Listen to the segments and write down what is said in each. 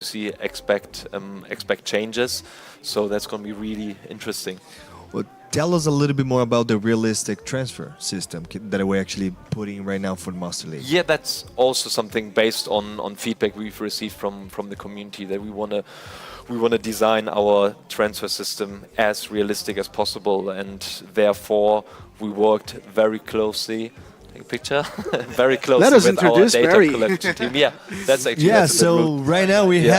see expect changes. So that's going to be really interesting. Well, tell us a little bit more about the realistic transfer system that we're actually putting right now for the Master League. Yeah, that's also something based on feedback we've received from the community, that we want to design our transfer system as realistic as possible, and therefore we worked very closely. Take a picture. Very closely Let us with our introduce data Barry. collection team. Yeah, that's actually Yeah, that's a so little- right now we Yeah.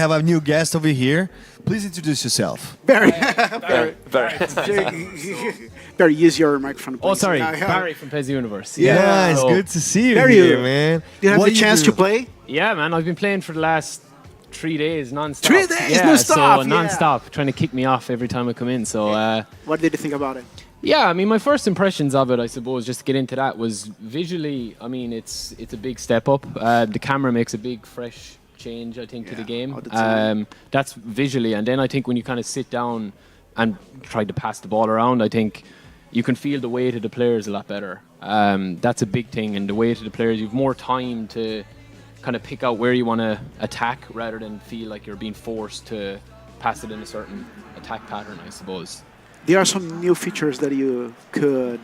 have a new guest over here. Please introduce yourself. Barry. very. Barry, use your microphone. Oh, please. sorry, Yeah. Barry from Pes Universe. Yeah, it's So- good to see you Barry, here, man. Do you have What the chance do? to play? Yeah, man, I've been playing for the last 3 days non-stop. 3 days, yeah, non-stop, So yeah. non-stop, trying to kick me off every time I come in. So What did you think about it? yeah, I mean, my first impressions of it, I suppose, just to get into that, was visually. I mean, it's a big step up. The camera makes a big, fresh change, I think, to the game. all the time. That's visually, and then I think when you kind of sit down and try to pass the ball around, I think you can feel the weight of the players a lot better. That's a big thing, and the weight of the players, you've more time to kind of pick out where you want to attack rather than feel like you're being forced to pass it in a certain attack pattern, I suppose. There are some new features that you could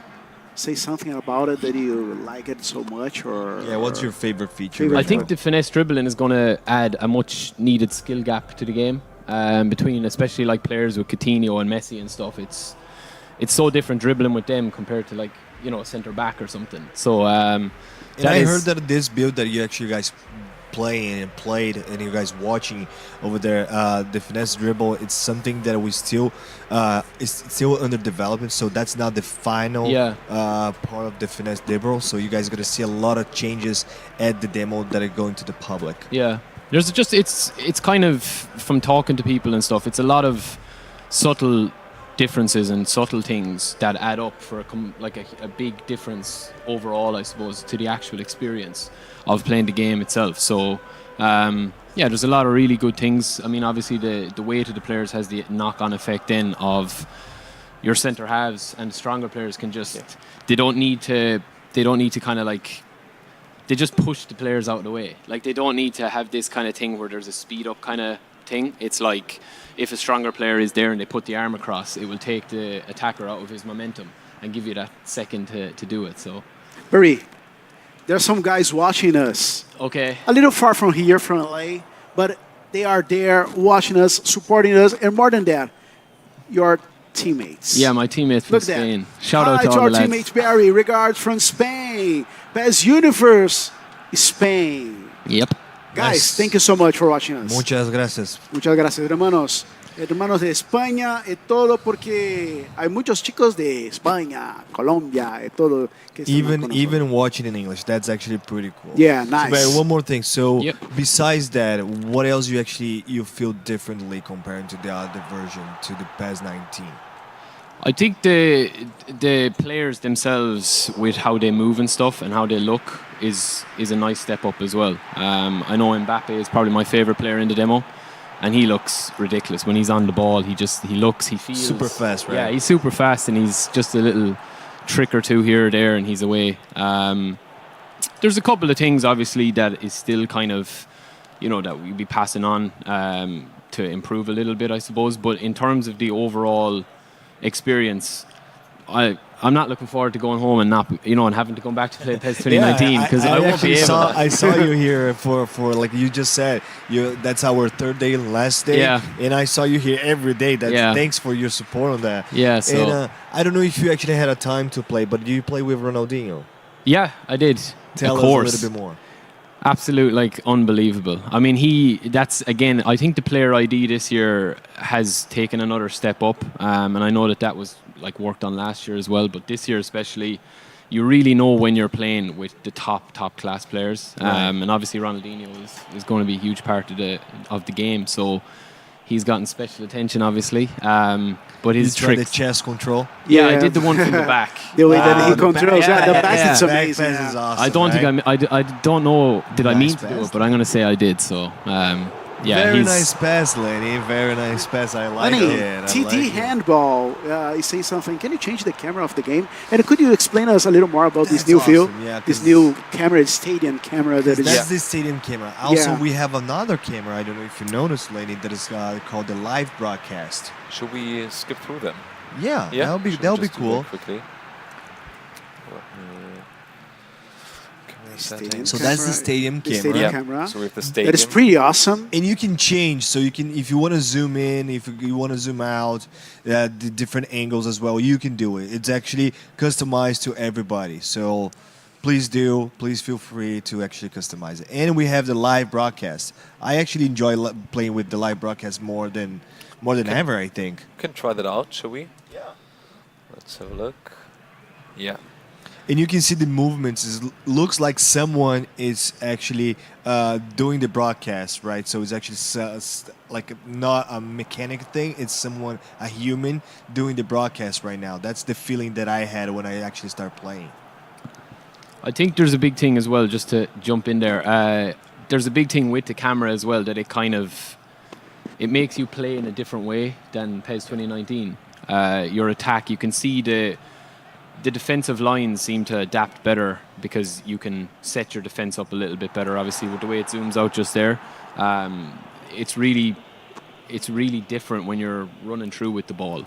say something about it that you like it so much, or Yeah, what's your favorite feature? Favorite I right think now? the finesse dribbling is going to add a much needed skill gap to the game between, especially like players with Coutinho and Messi and stuff. It's so different dribbling with them compared to like a centre back or something. So And I heard that this build that you actually guys played and you guys watching over there, the finesse dribble, it's something that we still is still under development. So that's not the final part of the finesse dribble. So you guys are gonna see a lot of changes at the demo that are going to the public. Yeah, there's just it's kind of, from talking to people and stuff, it's a lot of subtle differences and subtle things that add up for a big difference overall, I suppose, to the actual experience of playing the game itself. So yeah, there's a lot of really good things. I mean, obviously the weight of the players has the knock-on effect then of your centre halves, and stronger players can just they don't need to kind of like, they just push the players out of the way. Like, they don't need to have this kind of thing where there's a speed up kind of thing. It's like, if a stronger player is there and they put the arm across, it will take the attacker out of his momentum and give you that second to do it. So, Barry, there are some guys watching us okay. a little far from here, from LA, but they are there watching us, supporting us, and more than that, your teammates. Yeah, my teammates from Look at that. Spain. Shout Hi out to to all our the lads. teammates, Barry. Regards from Spain. Pes Universe, Spain. Yep. Guys, Nice. thank you so much for watching us. Muchas gracias. Muchas gracias, hermanos. Hermanos de España, y todo, porque hay muchos chicos de España, Colombia, y todo. Que están con nosotros. Even watching in English, that's actually pretty cool. Yeah, So, nice. Barry, one more thing. So Yep. besides that, what else you feel differently compared to the other version, to the PES 19? I think the players themselves, with how they move and stuff and how they look, is a nice step up as well. I know Mbappe is probably my favorite player in the demo, and he looks ridiculous when he's on the ball. He feels Super fast, right? Yeah, he's super fast, and he's just a little trick or two here or there, and he's away. There's a couple of things, obviously, that is still kind of, that we'll be passing on to improve a little bit, I suppose. But in terms of the overall experience, I'm not looking forward to going home and not, and having to come back to play PES 2019, because I won't be able. I saw you here for like you just said. That's our third day, last day. Yeah. And I saw you here every day. Yeah. Thanks for your support on that. Yeah, so And I don't know if you actually had a time to play, but do you play with Ronaldinho? yeah, I did. Tell of us course. a little bit more. Absolute, unbelievable. I mean, that's, again, I think the player ID this year has taken another step up. And I know that was worked on last year as well, but this year especially, you really know when you're playing with the top class players. Right. And obviously Ronaldinho is going to be a huge part of the game. So he's gotten special attention, obviously. But his You tried tricks. the chess control. Yeah, I Yeah. did the one from the back. The way that he the back- controls yeah, the yeah, back, yeah. it's Back amazing. pass is awesome. I don't right? think I don't know. Did I Nice mean to do pass. it? But I'm going to say I did. So Yeah, Very he's nice pass, Lenny. Very nice pass. I like Lenny, it. I TD like it. handball is saying something. Can you change the camera of the game? And could you explain us a little more about this That's new awesome, field? yeah, This 'cause- new camera, stadium camera that is. That's the stadium camera. Also, Yeah. we have another camera. I don't know if you noticed, Lenny, that is called the live broadcast. Should we skip through them? Yeah, Yeah, that'll be Should we that'll be just do cool. that quickly. Camera Stadium settings. So that's the camera, stadium the camera. stadium Yeah. camera. So we have the That stadium. is pretty awesome. And you can change, so you can, if you want to zoom in, if you want to zoom out, the different angles as well, you can do it. It's actually customized to everybody. So please feel free to actually customize it. And we have the live broadcast. I actually enjoy playing with the live broadcast more than ever, I think. Can try that out, shall we? Yeah. Let's have a look. Yeah. And you can see the movements. It looks like someone is actually doing the broadcast, right? So it's actually like not a mechanic thing. It's someone, a human, doing the broadcast right now. That's the feeling that I had when I actually started playing. I think there's a big thing as well, just to jump in there. There's a big thing with the camera as well, that it makes you play in a different way than PES 2019. Your attack, you can see the defensive lines seem to adapt better because you can set your defense up a little bit better, obviously, with the way it zooms out just there. It's really different when you're running through with the ball.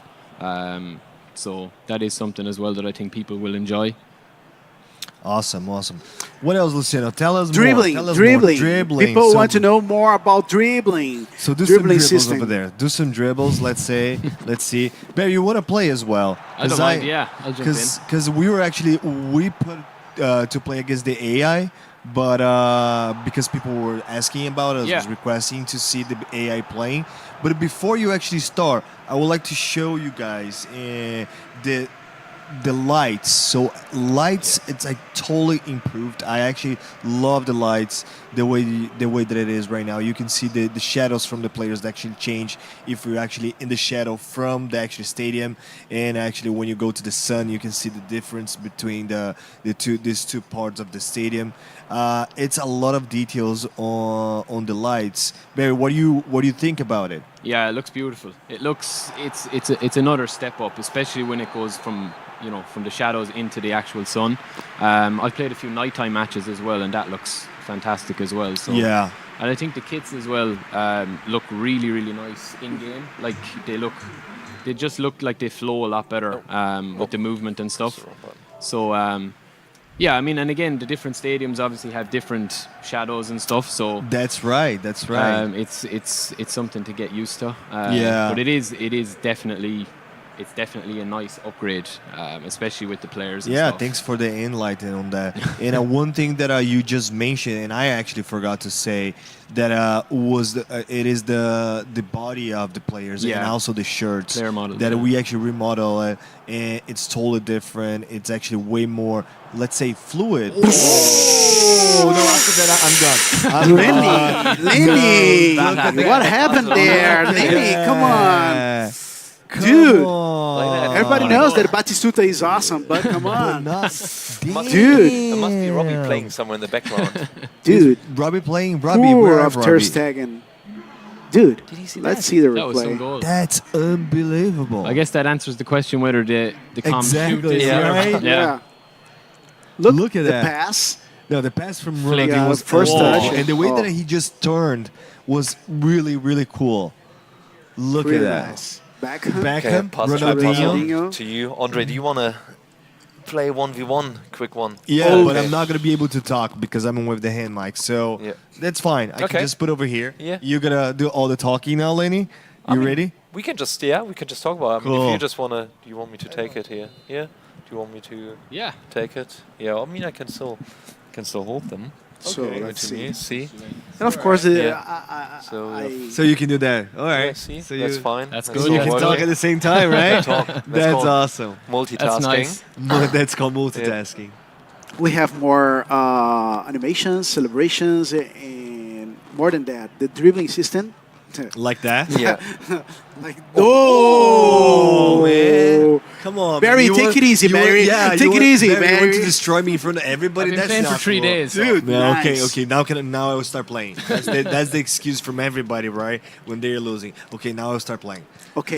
So that is something as well that I think people will enjoy. Awesome. What else, Luciano? Tell us Dribbling, more. Tell us dribbling. More. Dribbling. People So- want to know more about dribbling. So do some dribbling dribbles system. over there. Do some dribbles. Let's say. Let's see. Barry, you want to play as well? I don't mind, yeah, I'll jump in. Because we put to play against the AI, but because people were asking about us, Yeah. was requesting to see the AI playing. But before you actually start, I would like to show you guys the lights. So lights, it's like totally improved. I actually love the lights the way that it is right now. You can see the shadows from the players that actually change if you're actually in the shadow from the actual stadium, and actually when you go to the sun, you can see the difference between these two parts of the stadium. It's a lot of details on the lights. Barry, what do you think about it? Yeah, it looks beautiful. It's another step up, especially when it goes from the shadows into the actual sun. I've played a few nighttime matches as well, and that looks fantastic as well. So Yeah. and I think the kits as well look really, really nice in game. Like they just look like they flow a lot better with the movement and stuff. So yeah, I mean, and again, the different stadiums obviously have different shadows and stuff. So That's right. it's something to get used to. Yeah. But it is definitely a nice upgrade, especially with the players. And Yeah, stuff. thanks for the enlighten on that. And one thing that you just mentioned, and I actually forgot to say, that it is the body of the players and Yeah. also the shirts Player model, that yeah. we actually remodel, and it's totally different. It's actually way more, let's say, fluid. Oh no! After that, I'm done. Lenny, That happened. what happened there? Lenny, come on. Come Dude. on. Everybody knows that Batistuta is awesome, but come on. Dude. There must be Robbie playing somewhere in the background. Dude, Robbie playing. poor Robbie, where of Robbie? Ter Stegen. Dude, Did he see let's that? see the That was some replay. goal. That's unbelievable. I guess that answers the question whether the Exactly, is yeah. here. Yeah. Look at the that. pass. No, the pass from Flick. Ronaldinho Yeah, was first awesome. touch. And the way Oh. that he just turned was really, really cool. Look Pretty at that. nice. Beckham. Okay, Beckham, pass Ronaldinho. to you. Andre, do you want to play 1v1? Quick one. Yeah, Oh, but okay. I'm not going to be able to talk because I'm with the hand mic. So Yeah. that's fine. I Okay. can just put over here. Yeah. You're going to do all the talking now, Lenny? I You mean, ready? We can just talk about it. I mean, if Cool. you just want to, do you want me to take it here? Yeah? Do you want me to Yeah. take it? Yeah, I mean, I can still hold them. So Give it let's to see. me. See? And of course, Yeah. I So you can do that. All right. Yeah, see? So That's fine. That's That's good. So you all can working. talk at the same time, right? Talk. That's That's called awesome. multitasking. That's nice. That's called multitasking. we have more animations, celebrations, and more than that, the dribbling system. Like that? Yeah. Like, oh, man. Come on, Barry, man. take it easy, Barry. Yeah, Take it easy, You want Barry. to destroy me in front of everybody? I've been That's playing not for 3 cool. days. So. Dude, No, nice. okay. Now I will start playing. That's the excuse from everybody, right? When they're losing. Okay, now I'll start playing. Okay,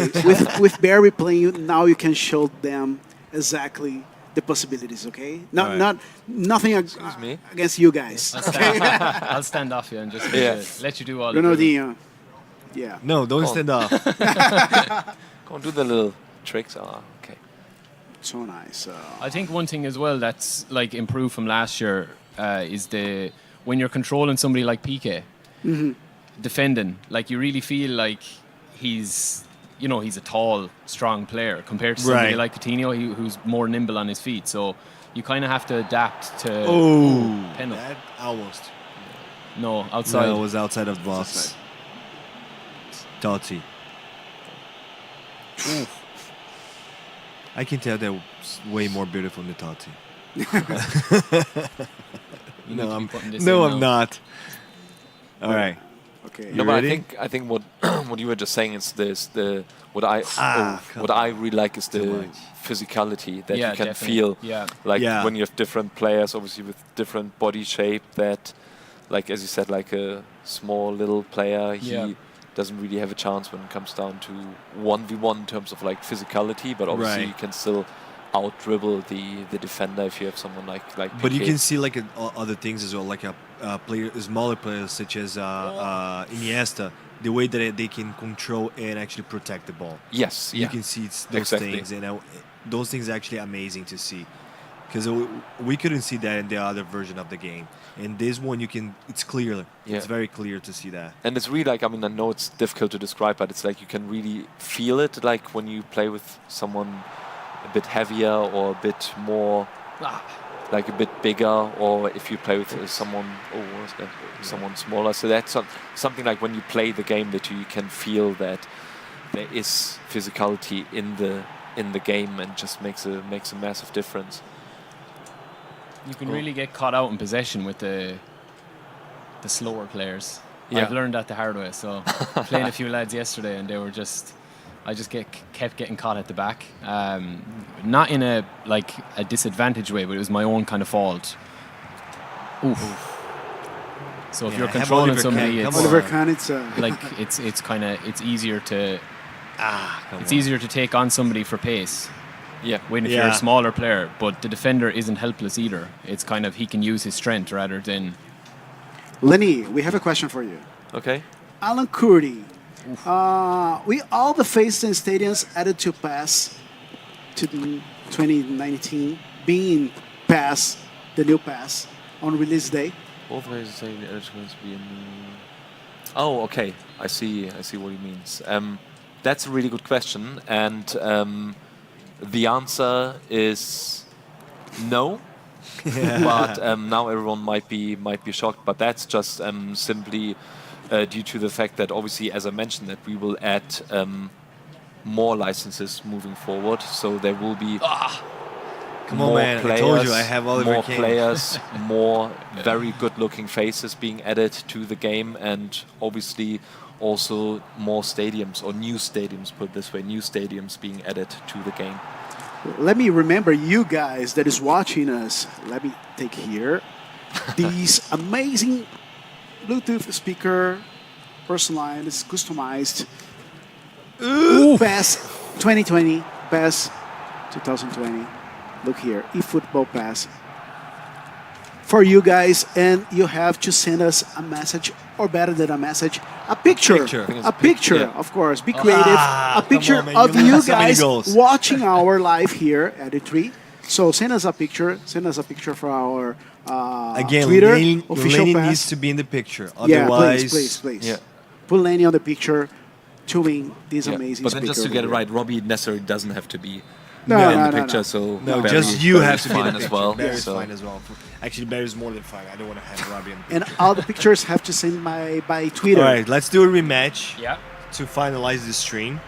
with Barry playing, now you can show them exactly the possibilities. Okay, Alright. nothing me? against you guys. I'll stand off you and just let you do all the Ronaldinho. Yeah. No, don't stand up. Go on, do the little tricks. Ah, okay. So nice. I think one thing as well that's like improved from last year is when you're controlling somebody like Piqué, defending, like you really feel like he's a tall, strong player compared to somebody Right. like Coutinho who's more nimble on his feet. So you kind of have to adapt to. Penalty. That almost. No, outside. No, it was outside of the box. Totti. I can tell that was way more beautiful than Totti. You need to be putting this No, in I'm now. not. All right. Okay. You No, but ready? I think what what you were just saying is what I come really like is the much. physicality that Yeah, you can definitely. feel. Yeah. Like Yeah. when you have different players, obviously with different body shape. That, like as you said, like a small little player, he Yeah. doesn't really have a chance when it comes down to 1v1 in terms of like physicality. But obviously Right. you can still out dribble the defender if you have someone like. But you Piqué. can see like other things as well, like smaller players such as Iniesta, the way that they can control and actually protect the ball. Yes, You yeah. can see those Exactly. things, and those things are actually amazing to see, because we couldn't see that in the other version of the game. In this one, it's clear. Yeah. It's very clear to see that. And it's really like, I mean, I know it's difficult to describe, but it's like you can really feel it, like when you play with someone a bit heavier or a bit more, like a bit bigger, or if you play with someone, someone smaller. So that's something like when you play the game that you can feel that there is physicality in the game, and just makes a massive difference. You can really get caught out in possession with the slower players. Yeah. I've learned that the hard way. So playing a few lads yesterday, and I just kept getting caught at the back. Not in a disadvantaged way, but it was my own kind of fault. Oof. So if Yeah, you're have controlling Oliver somebody, Kahn, it's come Oliver on. Kahn, it's easier to Come it's on. easier to take on somebody for pace. Yeah. When if you're a smaller player, but the defender isn't helpless either. It's kind of he can use his strength rather than. Lenny, we have a question for you. Okay. Alan Kurdi. We all the faces and stadiums added to PES to 2019 being PES, the new PES, on release day. Both ways say the eligible to be in. Oh, okay. I see what he means. That's a really good question, and the answer is no. But now everyone might be shocked. But that's just simply due to the fact that obviously, as I mentioned, that we will add more licenses moving forward. So there will be Come on, more man. players, I told you I have Oliver more Kahn. players, more very good-looking faces being added to the game, and obviously also more stadiums, or new stadiums, put it this way, new stadiums being added to the game. Let me remember you guys that is watching us. Let me take here these amazing Bluetooth speaker, personalized, customized. PES 2020, PES 2020. Look here, eFootball PES. For you guys, and you have to send us a message, or better than a message, a picture. Picture. I think it's A picture, yeah. of course. Be creative. A come picture on, man, of you you made so many guys goals. watching our live here at E3. So send us a picture. Send us a picture for our Again, Twitter Lenny official PES. needs to be in the picture. Yeah, Otherwise, please. Yeah. Put Lenny on the picture to win this Yeah. amazing But then just to speaker get it over right, Robbie necessarily doesn't have to be No, in no, the no, picture. no. So No, Barry- just you Barry's have to be in fine the as picture. well. Barry's so. fine as well. Actually, Barry's more than fine. I don't want to have Robbie in the And all the pictures have to send by Twitter. All right, let's do a rematch Yeah. to finalize the stream.